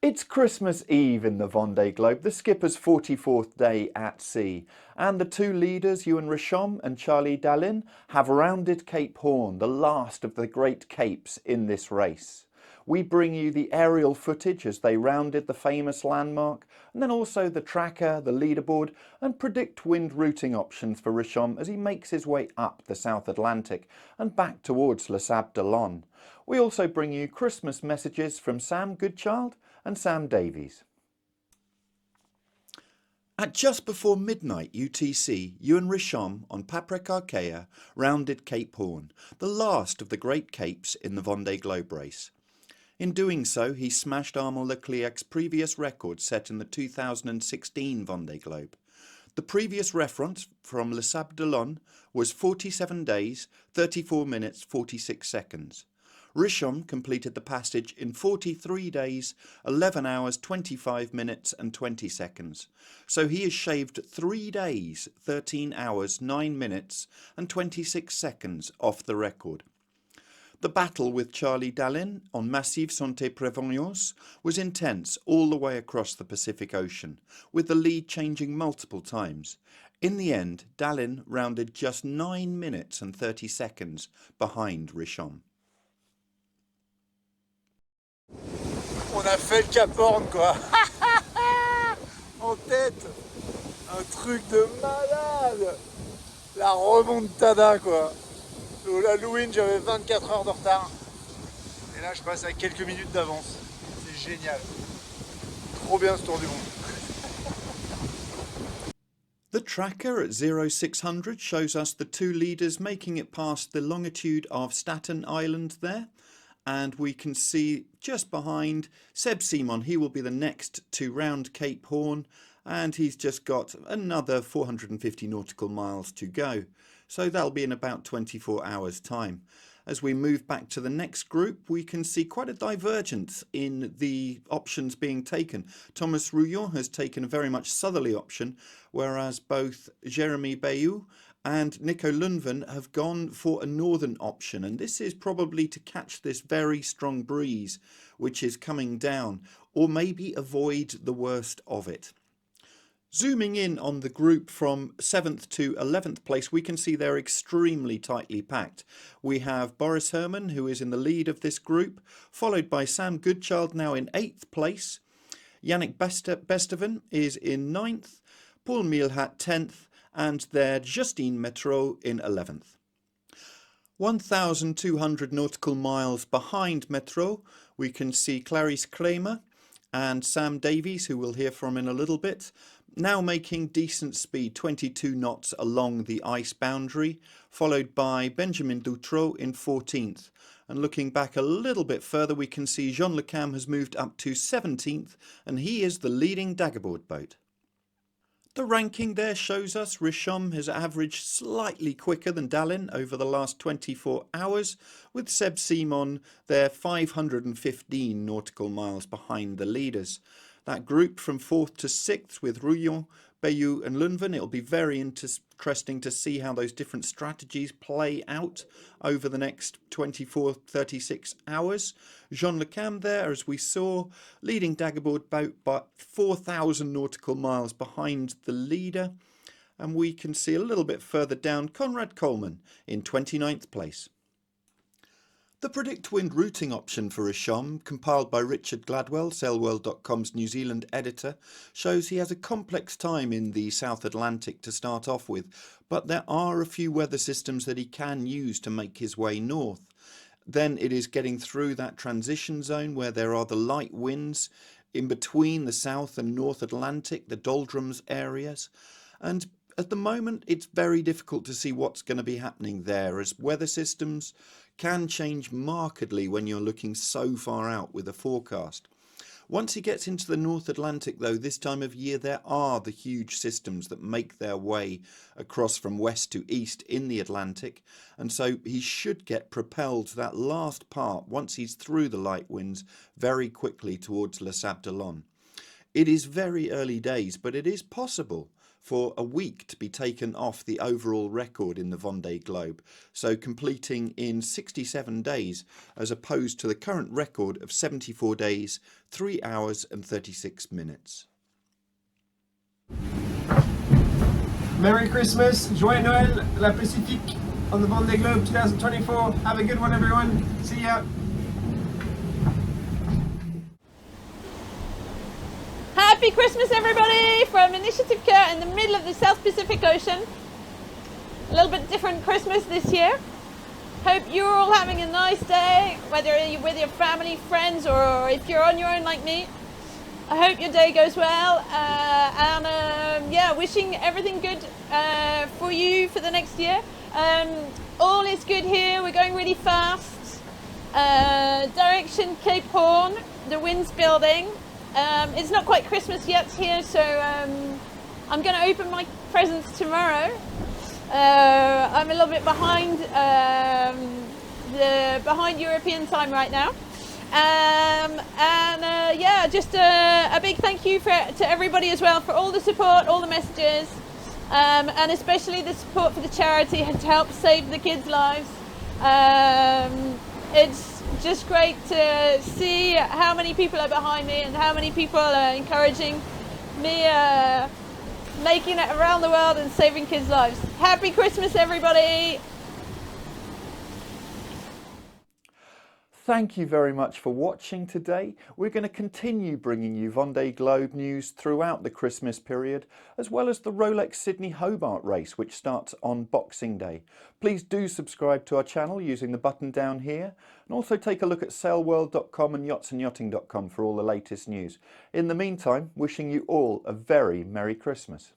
It's Christmas Eve in the Vendée Globe, the skipper's 44th day at sea, and the two leaders, Yoann Richomme and Charlie Dalin, have rounded Cape Horn, the last of the great capes in this race. We bring you the aerial footage as they rounded the famous landmark, and then also the tracker, the leaderboard, and PredictWind routing options for Richomme as he makes his way up the South Atlantic and back towards Les Sables d'Olonne. We also bring you Christmas messages from Sam Goodchild and Sam Davies. At just before midnight UTC, Yoann Richomme on PAPREC ARKÉA rounded Cape Horn, the last of the great capes in the Vendée Globe race. In doing so, he smashed Armel Le Cleac'h's previous record set in the 2016 Vendée Globe. The previous reference from Les Sables d'Olonne was 47 days, 34 minutes, 46 seconds. Richomme completed the passage in 43 days, 11 hours, 25 minutes and 20 seconds. So he has shaved 3 days, 13 hours, 9 minutes and 26 seconds off the record. The battle with Charlie Dalin on MACIF Santé Prévoyance was intense all the way across the Pacific Ocean, with the lead changing multiple times. In the end, Dalin rounded just 9 minutes and 30 seconds behind Richomme. On a fait le Cap Horn quoi. En tête. Un truc de malade. La remontada quoi. Au Halloween j'avais 24 heures de retard. Et là je passe à quelques minutes d'avance. C'est génial. Trop bien ce tour du monde. The tracker at 0600 shows us the two leaders making it past the longitude of Staten Island there. And we can see just behind Seb Simon, he will be the next to round Cape Horn, and he's just got another 450 nautical miles to go. So that'll be in about 24 hours time. As we move back to the next group, we can see quite a divergence in the options being taken. Thomas Rouillon has taken a very much southerly option, whereas both Jérémy Bayou and Nico Lundven have gone for a northern option, and this is probably to catch this very strong breeze which is coming down, or maybe avoid the worst of it. Zooming in on the group from 7th to 11th place, we can see they're extremely tightly packed. We have Boris Herrmann, who is in the lead of this group, followed by Sam Goodchild, now in 8th place. Yannick Besteven is in 9th, Paul Mielhat 10th, and there Justine Métraux in 11th. 1,200 nautical miles behind Métraux, we can see Clarice Kramer and Sam Davies, who we'll hear from in a little bit, now making decent speed, 22 knots along the ice boundary, followed by Benjamin Dutroux in 14th. And looking back a little bit further, we can see Jean Le Cam has moved up to 17th, and he is the leading daggerboard boat. The ranking there shows us Richomme has averaged slightly quicker than Dalin over the last 24 hours, with Seb Simon there 515 nautical miles behind the leaders. That group from 4th to 6th with Rouillon, Bayou and Lundven, it'll be very interesting to see how those different strategies play out over the next 24-36 hours. Jean Le Cam there, as we saw, leading daggerboard boat by 4,000 nautical miles behind the leader. And we can see a little bit further down Conrad Coleman in 29th place. The PredictWind routing option for Richomme, compiled by Richard Gladwell, sailworld.com's New Zealand editor, shows he has a complex time in the South Atlantic to start off with, but there are a few weather systems that he can use to make his way north. Then it is getting through that transition zone where there are the light winds in between the South and North Atlantic, the doldrums areas, and at the moment it's very difficult to see what's going to be happening there, as weather systems can change markedly when you're looking so far out with a forecast. Once he gets into the North Atlantic though, this time of year there are the huge systems that make their way across from west to east in the Atlantic, and so he should get propelled that last part once he's through the light winds very quickly towards Les Sables d'Olonne. It is very early days, but it is possible for a week to be taken off the overall record in the Vendée Globe, so completing in 67 days as opposed to the current record of 74 days, 3 hours and 36 minutes. Merry Christmas, Joyeux Noël, La Pacifique on the Vendée Globe 2024. Have a good one, everyone. See ya. Happy Christmas, everybody, from Initiative Care in the middle of the South Pacific Ocean. A little bit different Christmas this year. Hope you're all having a nice day, whether you're with your family, friends, or if you're on your own like me. I hope your day goes well, yeah, wishing everything good for you for the next year. All is good here, we're going really fast. Direction Cape Horn, the wind's building. It's not quite Christmas yet here, so I'm going to open my presents tomorrow. I'm a little bit behind behind European time right now. Yeah, just a big thank you to everybody as well for all the support, all the messages, and especially the support for the charity to help save the kids' lives. It's just great to see how many people are behind me and how many people are encouraging me making it around the world and saving kids' lives. Happy Christmas, everybody! Thank you very much for watching today. We're going to continue bringing you Vendée Globe news throughout the Christmas period, as well as the Rolex Sydney Hobart race, which starts on Boxing Day. Please do subscribe to our channel using the button down here, and also take a look at sailworld.com and yachtsandyachting.com for all the latest news. In the meantime, wishing you all a very Merry Christmas.